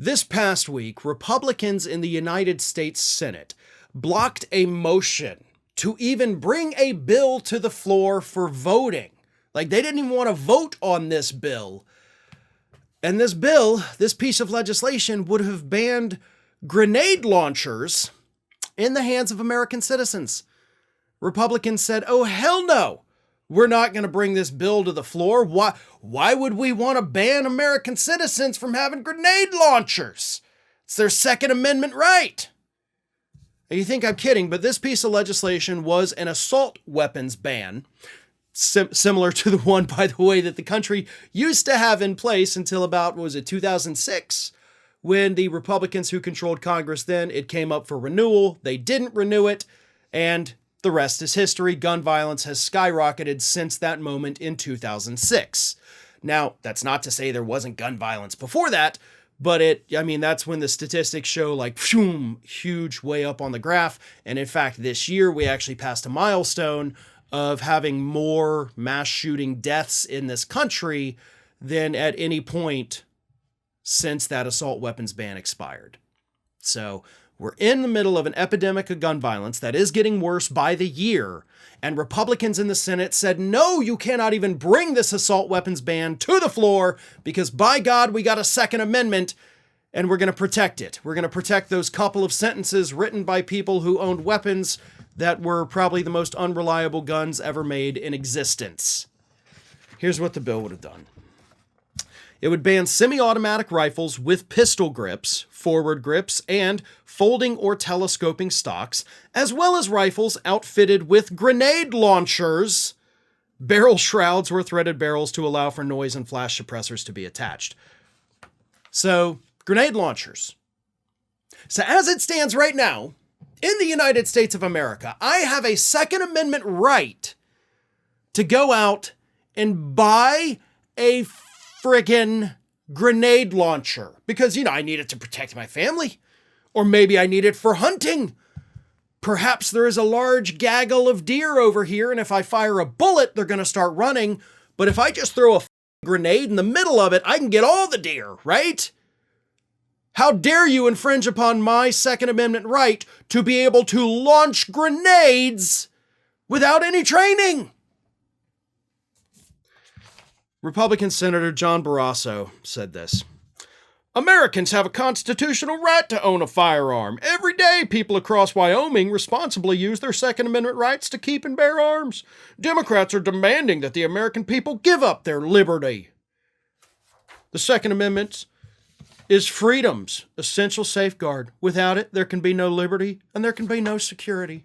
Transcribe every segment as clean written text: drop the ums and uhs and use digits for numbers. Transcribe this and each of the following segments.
This past week, Republicans in the United States Senate blocked a motion to even bring a bill to the floor for voting. Like, they didn't even want to vote on this bill. And this bill, this piece of legislation, would have banned grenade launchers in the hands of American citizens. Republicans said, oh, hell no. We're not going to bring this bill to the floor. Why would we want to ban American citizens from having grenade launchers? It's their Second Amendment right. And you think I'm kidding, but this piece of legislation was an assault weapons ban, similar to the one, by the way, that the country used to have in place until about, 2006, when the Republicans who controlled Congress then, it came up for renewal. They didn't renew it, and the rest is history. Gun violence has skyrocketed since that moment in 2006. Now, that's not to say there wasn't gun violence before that, but that's when the statistics show like, huge way up on the graph. And in fact, this year we actually passed a milestone of having more mass shooting deaths in this country than at any point since that assault weapons ban expired. So we're in the middle of an epidemic of gun violence that is getting worse by the year, and Republicans in the Senate said, no, you cannot even bring this assault weapons ban to the floor because, by God, we got a Second Amendment and we're going to protect it. We're going to protect those couple of sentences written by people who owned weapons that were probably the most unreliable guns ever made in existence. Here's what the bill would have done. It would ban semi-automatic rifles with pistol grips, forward grips, and folding or telescoping stocks, as well as rifles outfitted with grenade launchers, barrel shrouds or threaded barrels to allow for noise and flash suppressors to be attached. So, grenade launchers. So as it stands right now, in the United States of America, I have a Second Amendment right to go out and buy a friggin' grenade launcher because, I need it to protect my family, or maybe I need it for hunting. Perhaps there is a large gaggle of deer over here, and if I fire a bullet, they're going to start running. But if I just throw a grenade in the middle of it, I can get all the deer, right? How dare you infringe upon my Second Amendment right to be able to launch grenades without any training? Republican Senator John Barrasso said this. Americans have a constitutional right to own a firearm. Every day, people across Wyoming responsibly use their Second Amendment rights to keep and bear arms. Democrats are demanding that the American people give up their liberty. The Second Amendment is freedom's essential safeguard. Without it, there can be no liberty and there can be no security.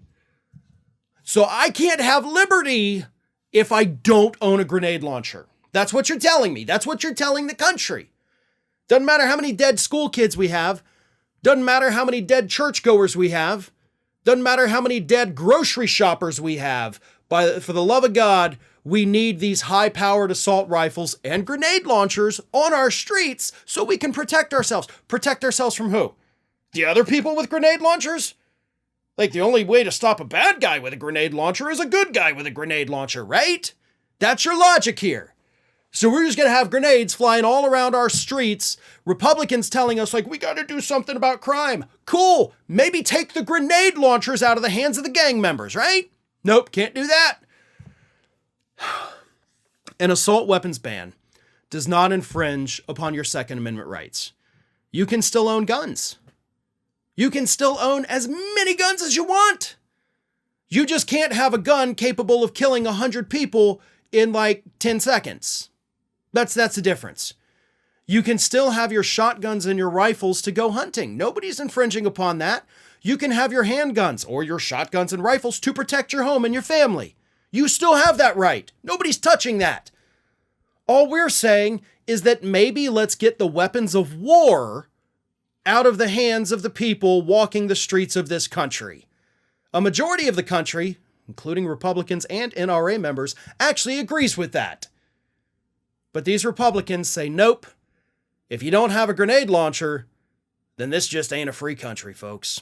So I can't have liberty if I don't own a grenade launcher. That's what you're telling me. That's what you're telling the country. Doesn't matter how many dead school kids we have. Doesn't matter how many dead churchgoers we have. Doesn't matter how many dead grocery shoppers we have. For the love of God, we need these high-powered assault rifles and grenade launchers on our streets so we can protect ourselves. Protect ourselves from who? The other people with grenade launchers? Like, the only way to stop a bad guy with a grenade launcher is a good guy with a grenade launcher, right? That's your logic here. So we're just going to have grenades flying all around our streets. Republicans telling us, we got to do something about crime. Cool. Maybe take the grenade launchers out of the hands of the gang members, right? Nope, can't do that. An assault weapons ban does not infringe upon your Second Amendment rights. You can still own guns. You can still own as many guns as you want. You just can't have a gun capable of killing 100 people in 10 seconds. That's the difference. You can still have your shotguns and your rifles to go hunting. Nobody's infringing upon that. You can have your handguns or your shotguns and rifles to protect your home and your family. You still have that right. Nobody's touching that. All we're saying is that maybe let's get the weapons of war out of the hands of the people walking the streets of this country. A majority of the country, including Republicans and NRA members, actually agrees with that. But these Republicans say, nope, if you don't have a grenade launcher, then this just ain't a free country, folks.